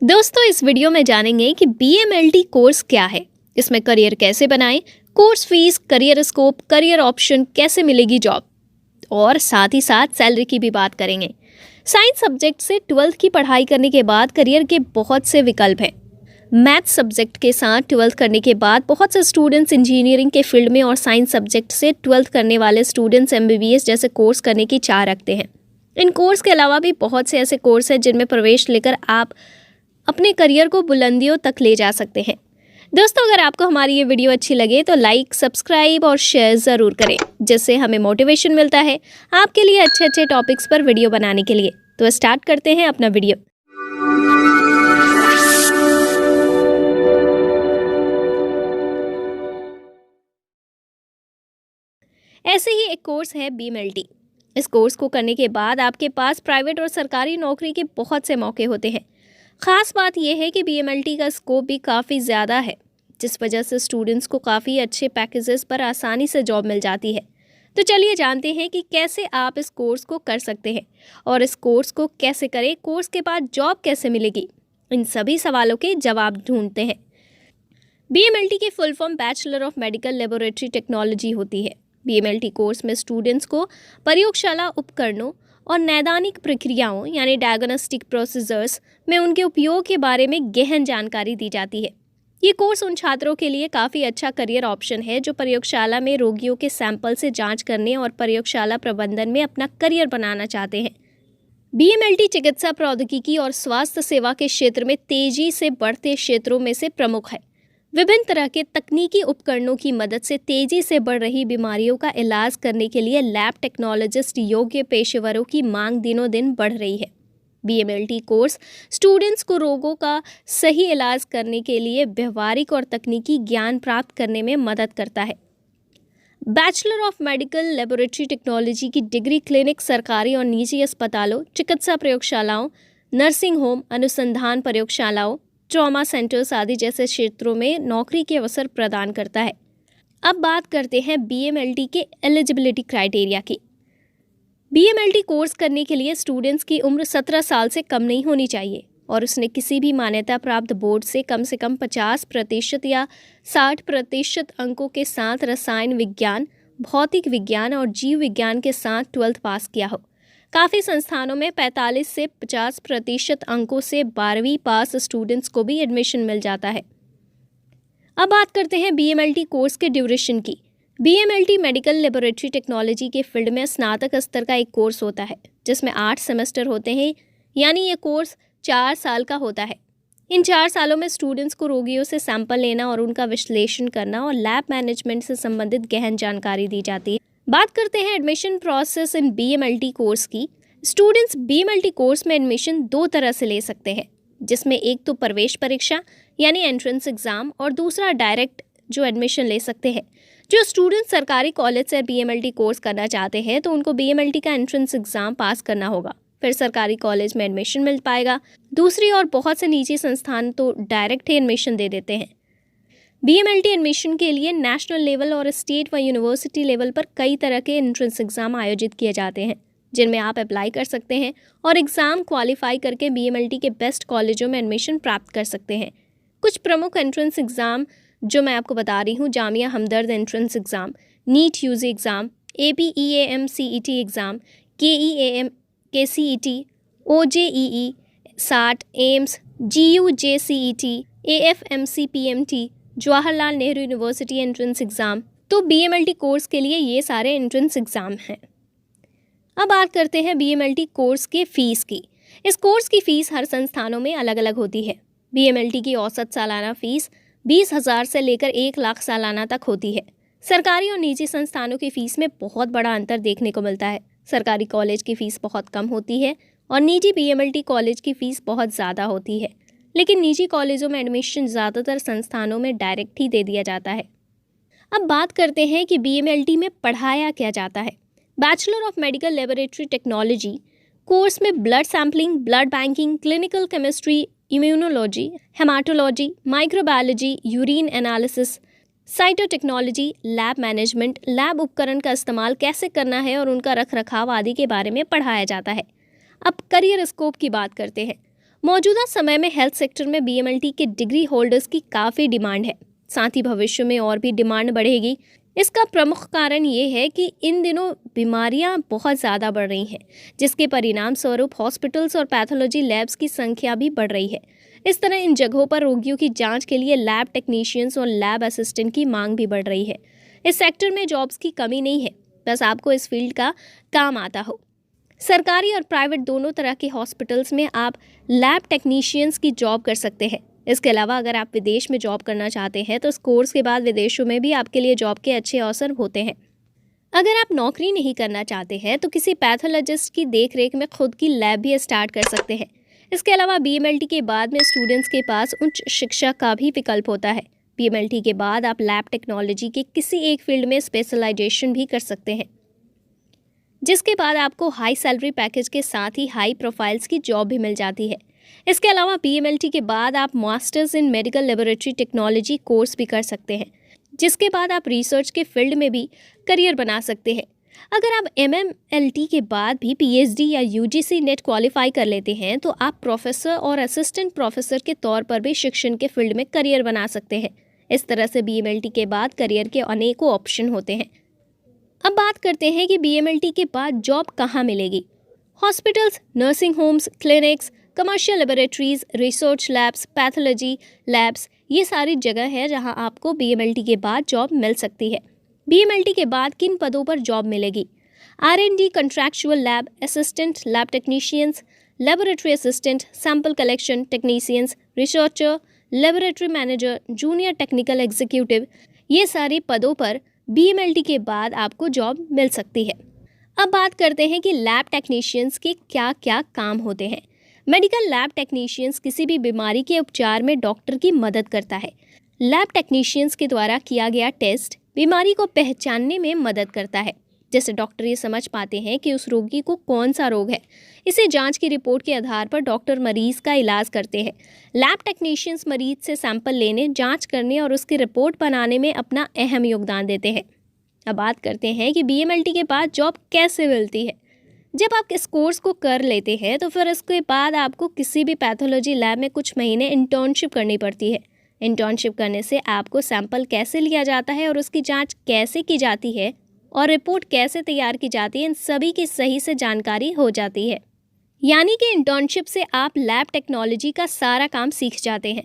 दोस्तों, इस वीडियो में जानेंगे कि बीएमएलटी कोर्स क्या है, इसमें करियर कैसे बनाएं, course fees, career scope, career option, कैसे मिलेगी जॉब और साथ ही साथ सैलरी की भी बात करेंगे। साइंस सब्जेक्ट से 12th की पढ़ाई करने के बाद करियर के बहुत से विकल्प हैं। मैथ्स सब्जेक्ट के साथ 12th करने के बाद बहुत से स्टूडेंट्स इंजीनियरिंग के फील्ड में और साइंस सब्जेक्ट से 12th करने वाले स्टूडेंट्स एमबीबीएस जैसे कोर्स करने की चाह रखते हैं। इन कोर्स के अलावा भी बहुत से ऐसे कोर्स हैं जिनमें प्रवेश लेकर आप अपने करियर को बुलंदियों तक ले जा सकते हैं। दोस्तों, अगर आपको हमारी ये वीडियो अच्छी लगे तो लाइक, सब्सक्राइब और शेयर ज़रूर करें, जिससे हमें मोटिवेशन मिलता है आपके लिए अच्छे अच्छे टॉपिक्स पर वीडियो बनाने के लिए। तो स्टार्ट करते हैं अपना वीडियो। ऐसे ही एक कोर्स है बीएमएलटी। इस कोर्स को करने के बाद आपके पास प्राइवेट और सरकारी नौकरी के बहुत से मौके होते हैं। ख़ास बात यह है कि बीएमएलटी का स्कोप भी काफ़ी ज़्यादा है, जिस वजह से स्टूडेंट्स को काफ़ी अच्छे पैकेजेस पर आसानी से जॉब मिल जाती है। तो चलिए जानते हैं कि कैसे आप इस कोर्स को कर सकते हैं और इस कोर्स को कैसे करें, कोर्स के बाद जॉब कैसे मिलेगी। इन सभी सवालों के जवाब ढूंढते हैं। बीएमएलटी की full form bachelor of medical laboratory technology होती है। बीएमएलटी कोर्स में स्टूडेंट्स को प्रयोगशाला उपकरणों और नैदानिक प्रक्रियाओं यानी डायग्नोस्टिक प्रोसीजर्स में उनके उपयोग के बारे में गहन जानकारी दी जाती है। ये कोर्स उन छात्रों के लिए काफ़ी अच्छा करियर ऑप्शन है जो प्रयोगशाला में रोगियों के सैंपल से जांच करने और प्रयोगशाला प्रबंधन में अपना करियर बनाना चाहते हैं। बीएमएलटी चिकित्सा प्रौद्योगिकी और स्वास्थ्य सेवा के क्षेत्र में तेजी से बढ़ते क्षेत्रों में से प्रमुख है। विभिन्न तरह के तकनीकी उपकरणों की मदद से तेजी से बढ़ रही बीमारियों का इलाज करने के लिए लैब टेक्नोलॉजिस्ट योग्य पेशेवरों की मांग दिनों दिन बढ़ रही है। बीएमएलटी कोर्स स्टूडेंट्स को रोगों का सही इलाज करने के लिए व्यवहारिक और तकनीकी ज्ञान प्राप्त करने में मदद करता है। Bachelor of medical laboratory technology की डिग्री क्लिनिक, सरकारी और निजी अस्पतालों, चिकित्सा प्रयोगशालाओं, नर्सिंग होम, अनुसंधान प्रयोगशालाओं, ट्रॉमा सेंटर्स आदि जैसे क्षेत्रों में नौकरी के अवसर प्रदान करता है। अब बात करते हैं बीएमएलटी के एलिजिबिलिटी क्राइटेरिया की। बीएमएलटी कोर्स करने के लिए स्टूडेंट्स की उम्र 17 साल से कम नहीं होनी चाहिए और उसने किसी भी मान्यता प्राप्त बोर्ड से कम 50% या 60% अंकों के साथ रसायन विज्ञान, भौतिक विज्ञान और जीव विज्ञान के साथ 12th पास किया हो। काफ़ी संस्थानों में 45 से 50% अंकों से 12वीं पास स्टूडेंट्स को भी एडमिशन मिल जाता है। अब बात करते हैं बीएमएलटी कोर्स के ड्यूरेशन की। बीएमएलटी मेडिकल लेबोरेटरी टेक्नोलॉजी के फील्ड में स्नातक स्तर का एक कोर्स होता है जिसमें 8 सेमेस्टर होते हैं, यानी ये कोर्स 4 साल का होता है। इन 4 सालों में स्टूडेंट्स को रोगियों से सैंपल लेना और उनका विश्लेषण करना और लैब मैनेजमेंट से संबंधित गहन जानकारी दी जाती है। बात करते हैं admission process in BMLT course की। स्टूडेंट्स बीएमएलटी कोर्स में एडमिशन 2 तरह से ले सकते हैं, जिसमें एक तो प्रवेश परीक्षा यानी एंट्रेंस एग्जाम और दूसरा डायरेक्ट जो एडमिशन ले सकते हैं। जो स्टूडेंट सरकारी कॉलेज से बीएमएलटी कोर्स करना चाहते हैं तो उनको बीएमएलटी का एंट्रेंस एग्जाम पास करना होगा, फिर सरकारी कॉलेज में एडमिशन मिल पाएगा। दूसरी ओर बहुत से निजी संस्थान तो डायरेक्ट ही एडमिशन दे देते हैं। बीएमएलटी एडमिशन के लिए नेशनल लेवल और स्टेट व यूनिवर्सिटी लेवल पर कई तरह के एंट्रेंस एग्जाम आयोजित किए जाते हैं, जिनमें आप अप्लाई कर सकते हैं और एग्ज़ाम क्वालिफाई करके बीएमएलटी के बेस्ट कॉलेजों में एडमिशन प्राप्त कर सकते हैं। कुछ प्रमुख एंट्रेंस एग्ज़ाम जो मैं आपको बता रही हूँ: Jamia Hamdard entrance exam, NEET UG exam, APEAM CET exam, KEAM KCET, OJEE, SAT, AIIMS, GUJCET, AFMC PMT, Jawaharlal Nehru university entrance exam. तो बीएमएलटी कोर्स के लिए ये सारे एंट्रेंस एग्ज़ाम हैं। अब बात करते हैं बीएमएलटी कोर्स के फ़ीस की। इस कोर्स की फ़ीस हर संस्थानों में अलग अलग होती है। बीएमएलटी की औसत सालाना फ़ीस 20,000 से लेकर 1 लाख सालाना तक होती है। सरकारी और निजी संस्थानों की फ़ीस में बहुत बड़ा अंतर देखने को मिलता है। सरकारी कॉलेज की फ़ीस बहुत कम होती है और निजी बीएमएलटी कॉलेज की फ़ीस बहुत ज़्यादा होती है, लेकिन निजी कॉलेजों में एडमिशन ज़्यादातर संस्थानों में डायरेक्ट ही दे दिया जाता है। अब बात करते हैं कि बीएमएलटी में पढ़ाया क्या जाता है। Bachelor of medical laboratory technology course में blood sampling, blood banking, clinical chemistry, immunology, haematology, microbiology, urine analysis, cytotechnology, lab management, lab उपकरण का इस्तेमाल कैसे करना है और उनका रख रखाव आदि के बारे में पढ़ाया जाता है। अब करियर स्कोप की बात करते हैं। मौजूदा समय में हेल्थ सेक्टर में बीएमएलटी के डिग्री होल्डर्स की काफ़ी डिमांड है। साथ ही भविष्य में और भी डिमांड बढ़ेगी। इसका प्रमुख कारण ये है कि इन दिनों बीमारियां बहुत ज़्यादा बढ़ रही हैं, जिसके परिणाम स्वरूप हॉस्पिटल्स और पैथोलॉजी लैब्स की संख्या भी बढ़ रही है। इस तरह इन जगहों पर रोगियों की जांच के लिए लैब टेक्नीशियंस और लैब असिस्टेंट की मांग भी बढ़ रही है। इस सेक्टर में जॉब्स की कमी नहीं है, बस आपको इस फील्ड का काम आता हो। सरकारी और प्राइवेट दोनों तरह के हॉस्पिटल्स में आप लैब टेक्नीशियंस की जॉब कर सकते हैं। इसके अलावा अगर आप विदेश में जॉब करना चाहते हैं तो इस कोर्स के बाद विदेशों में भी आपके लिए जॉब के अच्छे अवसर होते हैं। अगर आप नौकरी नहीं करना चाहते हैं तो किसी पैथोलॉजिस्ट की देखरेख में खुद की लैब भी स्टार्ट कर सकते हैं। इसके अलावा बीएमएलटी के बाद में स्टूडेंट्स के पास उच्च शिक्षा का भी विकल्प होता है। बीएमएलटी के बाद आप लैब टेक्नोलॉजी के किसी एक फील्ड में स्पेशलाइजेशन भी कर सकते हैं, जिसके बाद आपको हाई सैलरी पैकेज के साथ ही हाई प्रोफाइल्स की जॉब भी मिल जाती है। इसके अलावा बीएमएलटी के बाद आप masters in medical laboratory technology course भी कर सकते हैं, जिसके बाद आप रिसर्च के फील्ड में भी करियर बना सकते हैं। अगर आप एमएमएलटी के बाद भी पीएचडी या यूजीसी नेट क्वालिफाई कर लेते हैं तो आप प्रोफेसर और असिस्टेंट प्रोफेसर के तौर पर भी शिक्षण के फील्ड में करियर बना सकते हैं। इस तरह से बीएमएलटी के बाद करियर के अनेकों ऑप्शन होते हैं। अब बात करते हैं कि बीएमएलटी के बाद जॉब कहाँ मिलेगी। Hospitals, nursing homes, clinics, commercial laboratories, research labs, pathology labs, ये सारी जगह है जहां आपको बीएमएलटी के बाद जॉब मिल सकती है। बीएमएलटी के बाद किन पदों पर जॉब मिलेगी? R and D, contractual lab assistant, lab technicians, laboratory assistant, sample collection technicians, researcher, laboratory manager, junior technical executive, ये सारे पदों पर बीएमएलटी के बाद आपको जॉब मिल सकती है। अब बात करते हैं कि लैब टेक्नीशियंस के क्या क्या काम होते हैं। मेडिकल लैब टेक्नीशियंस किसी भी बीमारी के उपचार में डॉक्टर की मदद करता है। लैब टेक्नीशियंस के द्वारा किया गया टेस्ट बीमारी को पहचानने में मदद करता है। जैसे डॉक्टर ये समझ पाते हैं कि उस रोगी को कौन सा रोग है। इसे जांच की रिपोर्ट के आधार पर डॉक्टर मरीज का इलाज करते हैं। लैब टेक्नीशियंस मरीज से सैंपल लेने, जांच करने और उसकी रिपोर्ट बनाने में अपना अहम योगदान देते हैं। अब बात करते हैं कि बीएमएलटी के बाद जॉब कैसे मिलती है। जब आप इस कोर्स को कर लेते हैं तो फिर इसके बाद आपको किसी भी पैथोलॉजी लैब में कुछ महीने इंटर्नशिप करनी पड़ती है। इंटर्नशिप करने से आपको सैंपल कैसे लिया जाता है और उसकी जांच कैसे की जाती है और रिपोर्ट कैसे तैयार की जाती है, इन सभी की सही से जानकारी हो जाती है। यानी कि इंटर्नशिप से आप लैब टेक्नोलॉजी का सारा काम सीख जाते हैं,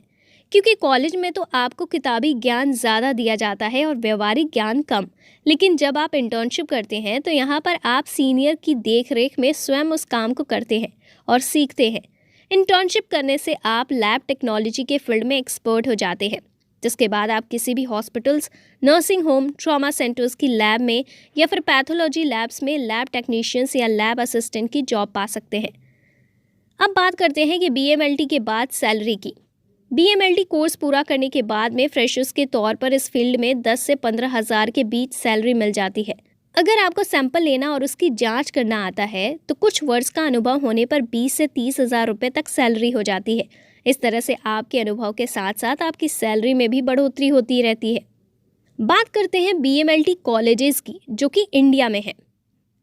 क्योंकि कॉलेज में तो आपको किताबी ज्ञान ज़्यादा दिया जाता है और व्यवहारिक ज्ञान कम। लेकिन जब आप इंटर्नशिप करते हैं तो यहाँ पर आप सीनियर की देखरेख में स्वयं उस काम को करते हैं और सीखते हैं। इंटर्नशिप करने से आप लैब टेक्नोलॉजी के फील्ड में एक्सपर्ट हो जाते हैं, जिसके बाद आप किसी भी hospitals, nursing home, trauma centres की लैब में या फिर पैथोलॉजी लैब्स में लैब टेक्नीशियंस या लैब असिस्टेंट की जॉब पा सकते हैं। अब बात करते हैं कि बीएमएलटी के बाद सैलरी की। बीएमएलटी कोर्स पूरा करने के बाद में फ्रेशर्स के तौर पर इस फील्ड में 10 से 15 हज़ार के बीच सैलरी मिल जाती है। अगर आपको सैंपल लेना और उसकी जांच करना आता है तो कुछ वर्ष का अनुभव होने पर 20 से 30 हज़ार रुपये तक सैलरी हो जाती है। इस तरह से आपके अनुभव के साथ साथ आपकी सैलरी में भी बढ़ोतरी होती रहती है। बात करते हैं बीएमएलटी कॉलेजेस की, जो कि इंडिया में है।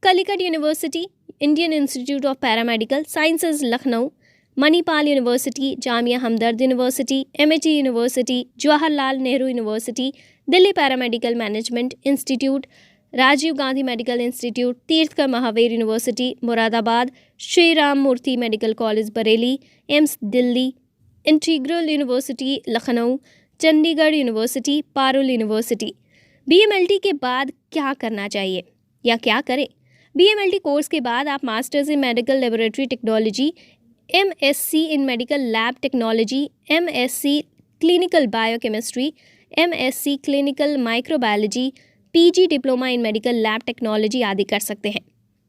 Calicut university, Indian institute of paramedical sciences Lucknow, Manipal university, Jamia Hamdard university, MHE university, Jawaharlal Nehru university, Delhi paramedical management institute, Rajiv Gandhi medical institute, Teerthanker Mahaveer university Moradabad, Shri Ram Murti medical college Bareilly, AIIMS Delhi, integral university Lucknow, Chandigarh university, Parul university. BMLT के बाद क्या करना चाहिए या क्या करें? बीएमएलटी कोर्स के बाद आप masters in medical laboratory technology, MSc in medical lab technology, MSc clinical biochemistry, MSc clinical microbiology, PG diploma in medical lab technology आदि कर सकते हैं।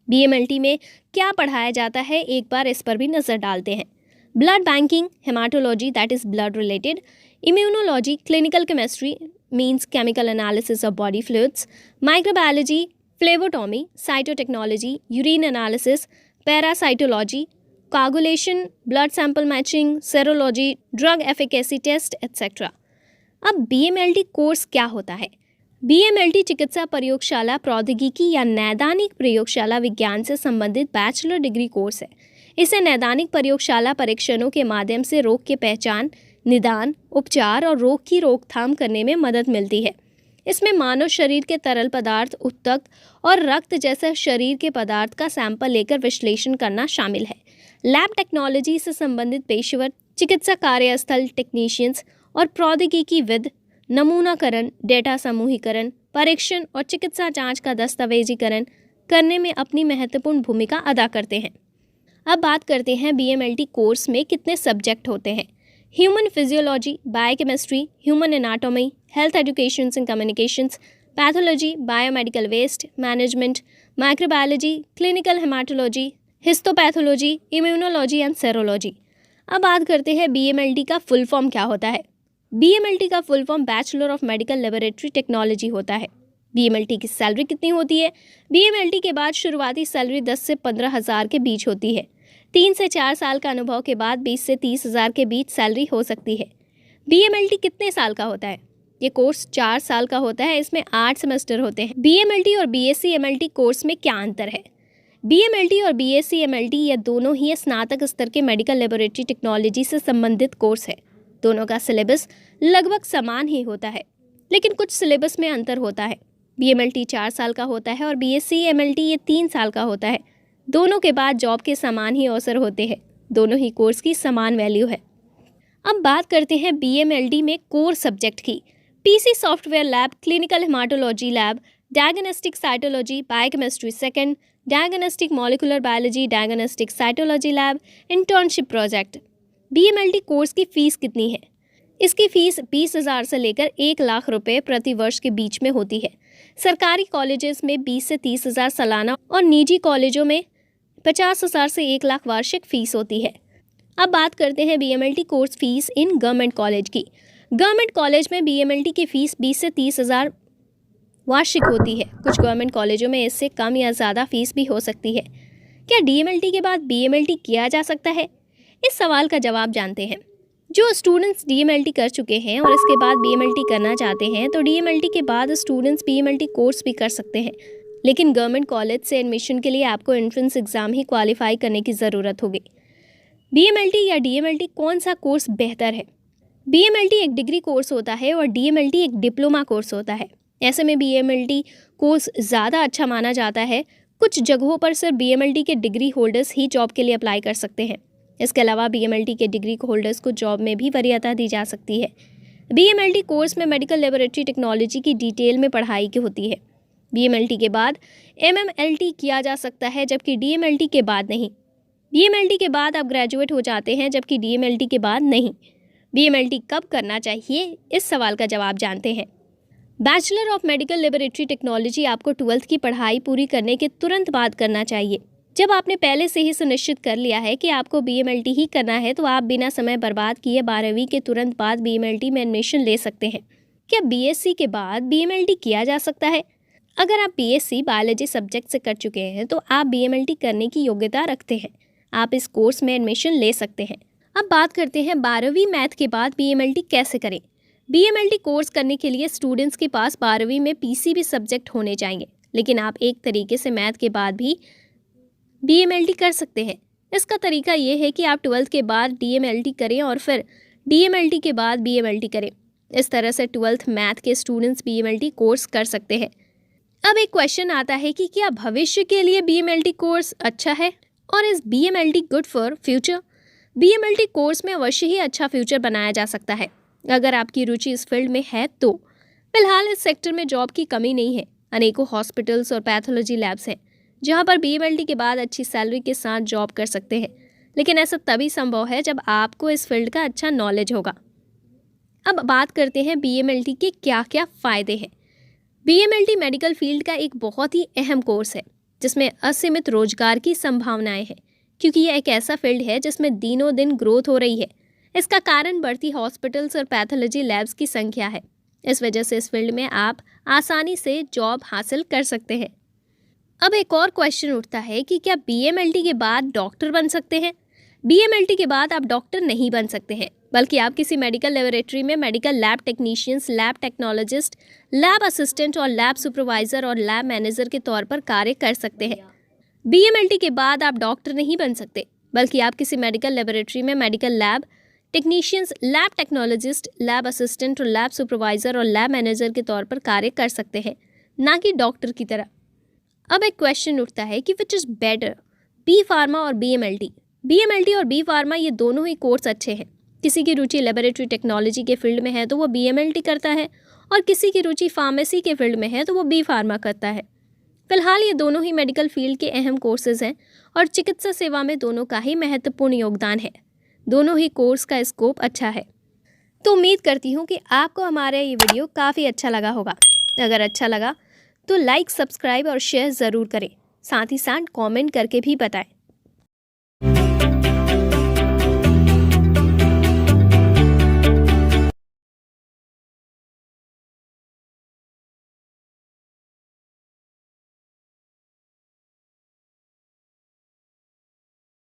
बीएमएलटी में क्या पढ़ाया जाता है, एक बार इस पर भी नज़र डालते हैं। Blood banking, haematology that is blood related, immunology, clinical chemistry means chemical analysis of body fluids, microbiology, phlebotomy, cytotechnology, urine analysis, parasitology, coagulation, blood sample matching, serology, drug efficacy test etcetera. अब BMLT course क्या होता है? BMLT चिकित्सा प्रयोगशाला प्रौद्योगिकी या नैदानिक प्रयोगशाला विज्ञान से संबंधित बैचलर डिग्री कोर्स है। इससे नैदानिक प्रयोगशाला परीक्षणों के माध्यम से रोग की पहचान, निदान, उपचार और रोग की रोकथाम करने में मदद मिलती है। इसमें मानव शरीर के तरल पदार्थ, ऊतक और रक्त जैसे शरीर के पदार्थ का सैंपल लेकर विश्लेषण करना शामिल है। लैब टेक्नोलॉजी से संबंधित पेशेवर, चिकित्सा कार्यस्थल टेक्नीशियंस और प्रौद्योगिकीविद नमूनाकरण, डेटा समूहीकरण, परीक्षण और चिकित्सा जांच का दस्तावेजीकरण करने में अपनी महत्वपूर्ण भूमिका अदा करते हैं। अब बात करते हैं बीएमएलटी कोर्स में कितने सब्जेक्ट होते हैं। Human physiology, biochemistry, human anatomy, health education and communications, pathology, biomedical waste management, microbiology, clinical haematology, histopathology, immunology and serology. अब बात करते हैं बीएमएलटी का फुल फॉर्म क्या होता है। बीएमएलटी का full form bachelor of medical laboratory technology होता है। बीएमएलटी की सैलरी कितनी होती है? बीएमएलटी के बाद शुरुआती सैलरी 10 से 15 हज़ार के बीच होती है। 3 से 4 साल का अनुभव के बाद 20 से 30 हज़ार के बीच सैलरी हो सकती है। बीएमएलटी कितने साल का होता है? ये कोर्स 4 साल का होता है। इसमें 8 सेमेस्टर होते हैं। बीएमएलटी और बीएससी एमएलटी कोर्स में क्या अंतर है? बीएमएलटी और बीएससी एमएलटी ये दोनों ही स्नातक स्तर के मेडिकल लेबोरेटरी टेक्नोलॉजी से संबंधित कोर्स है। दोनों का सिलेबस लगभग समान ही होता है, लेकिन कुछ सिलेबस में अंतर होता है। बीएमएलटी 4 साल का होता है और बीएससी एमएलटी ये 3 साल का होता है। दोनों के बाद जॉब के समान ही अवसर होते हैं। दोनों ही कोर्स की समान वैल्यू है। अब बात करते हैं बीएमएलटी में कोर सब्जेक्ट की। PC software lab, clinical haematology lab, diagnostic cytology, biochemistry second, diagnostic molecular biology, diagnostic cytology lab, internship project. BMLT course की फीस कितनी है? इसकी फीस 20,000 से लेकर 1 लाख रुपए प्रति वर्ष के बीच में होती है। सरकारी कॉलेजेस में 20 से 30 हज़ार सालाना और निजी कॉलेजों में 50,000 से 1 लाख वार्षिक फीस होती है। अब बात करते हैं BMLT course fees in government college की। गवर्नमेंट कॉलेज में बीएमएलटी की फीस 20 से 30 हज़ार वार्षिक होती है। कुछ गवर्नमेंट कॉलेजों में इससे कम या ज़्यादा फीस भी हो सकती है। क्या डीएमएलटी के बाद बीएमएलटी किया जा सकता है? इस सवाल का जवाब जानते हैं। जो स्टूडेंट्स डीएमएलटी कर चुके हैं और इसके बाद बीएमएलटी करना चाहते हैं, तो डीएमएलटी के बाद स्टूडेंट्स बीएमएलटी कोर्स भी कर सकते हैं। लेकिन गवर्नमेंट कॉलेज से एडमिशन के लिए आपको एंट्रेंस एग्ज़ाम ही क्वालिफाई करने की ज़रूरत होगी। बीएमएलटी या डीएमएलटी कौन सा कोर्स बेहतर है? बीएमएलटी एक डिग्री कोर्स होता है और डीएमएलटी एक डिप्लोमा कोर्स होता है। ऐसे में बीएमएलटी कोर्स ज़्यादा अच्छा माना जाता है। कुछ जगहों पर सिर्फ बीएमएलटी के डिग्री होल्डर्स ही जॉब के लिए अप्लाई कर सकते हैं। इसके अलावा बीएमएलटी के डिग्री होल्डर्स को जॉब में भी वरीयता दी जा सकती है। बीएमएलटी कोर्स में मेडिकल लेबोरेटरी टेक्नोलॉजी की डिटेल में पढ़ाई की होती है। बीएमएलटी के बाद एमएमएलटी किया जा सकता है, जबकि डीएमएलटी के बाद नहीं। बीएमएलटी के बाद आप ग्रेजुएट हो जाते हैं, जबकि डीएमएलटी के बाद नहीं। बीएमएलटी कब करना चाहिए, इस सवाल का जवाब जानते हैं। Bachelor of medical laboratory technology आपको 12th की पढ़ाई पूरी करने के तुरंत बाद करना चाहिए। जब आपने पहले से ही सुनिश्चित कर लिया है कि आपको बीएमएलटी ही करना है, तो आप बिना समय बर्बाद किए 12वीं के तुरंत बाद बीएमएलटी में एडमिशन ले सकते हैं। क्या बीएससी के बाद बीएमएलटी किया जा सकता है? अगर आप बीएससी बायोलॉजी सब्जेक्ट से कर चुके हैं, तो आप बीएमएलटी करने की योग्यता रखते हैं। आप इस कोर्स में एडमिशन ले सकते हैं। अब बात करते हैं 12वीं मैथ के बाद बीएमएलटी कैसे करें। बीएमएलटी कोर्स करने के लिए स्टूडेंट्स के पास 12वीं में पीसीबी सब्जेक्ट होने चाहिए, लेकिन आप एक तरीके से मैथ के बाद भी डीएमएलटी कर सकते हैं। इसका तरीका ये है कि आप 12th के बाद डीएमएलटी करें और फिर डीएमएलटी के बाद बीएमएलटी करें। इस तरह से 12th मैथ के स्टूडेंट्स बीएमएलटी कोर्स कर सकते हैं। अब एक क्वेश्चन आता है कि क्या भविष्य के लिए बीएमएलटी कोर्स अच्छा है और is BMLT good for future? BMLT course में अवश्य ही अच्छा फ्यूचर बनाया जा सकता है अगर आपकी रुचि इस फील्ड में है तो। फिलहाल इस सेक्टर में जॉब की कमी नहीं है। अनेकों हॉस्पिटल्स और पैथोलॉजी लैब्स हैं जहां पर बीएमएलटी के बाद अच्छी सैलरी के साथ जॉब कर सकते हैं, लेकिन ऐसा तभी संभव है जब आपको इस फील्ड का अच्छा नॉलेज होगा। अब बात करते हैं बीएमएलटी के क्या क्या फ़ायदे हैं। बीएमएलटी मेडिकल फील्ड का एक बहुत ही अहम कोर्स है जिसमें असीमित रोजगार की संभावनाएं हैं, क्योंकि यह एक ऐसा फील्ड है जिसमें दिनों दिन ग्रोथ हो रही है। इसका कारण बढ़ती हॉस्पिटल्स और पैथोलॉजी लैब्स की संख्या है। इस वजह से इस फील्ड में आप आसानी से जॉब हासिल कर सकते हैं। अब एक और क्वेश्चन उठता है कि क्या बीएमएलटी के बाद डॉक्टर बन सकते हैं? बीएमएलटी के बाद आप डॉक्टर नहीं बन सकते हैं, बल्कि आप किसी मेडिकल लेबोरेटरी में medical lab technicians, lab technologist, lab assistant और लैब सुपरवाइजर और लैब मैनेजर के तौर पर कार्य कर सकते हैं। बीएमएलटी के बाद आप डॉक्टर नहीं बन सकते, बल्कि आप किसी मेडिकल लेबोरेटरी में medical lab technicians, lab technologist, lab assistant और लैब सुपरवाइजर और लैब मैनेजर के तौर पर कार्य कर सकते हैं, ना कि डॉक्टर की तरह। अब एक क्वेश्चन उठता है कि which is better, B pharma और BMLT। BMLT और बी फार्मा ये दोनों ही कोर्स अच्छे हैं। किसी की रुचि लेबोरेटरी टेक्नोलॉजी के फील्ड में है तो वो BMLT करता है, और किसी की रुचि फार्मेसी के फील्ड में है तो वो बी फार्मा करता है। फिलहाल ये दोनों ही मेडिकल फील्ड के अहम कोर्सेज हैं और चिकित्सा सेवा में दोनों का ही महत्वपूर्ण योगदान है। दोनों ही कोर्स का स्कोप अच्छा है। तो उम्मीद करती हूँ कि आपको हमारा ये वीडियो काफ़ी अच्छा लगा होगा। अगर अच्छा लगा तो लाइक, सब्सक्राइब और शेयर ज़रूर करें। साथ ही साथ कमेंट करके भी बताएं।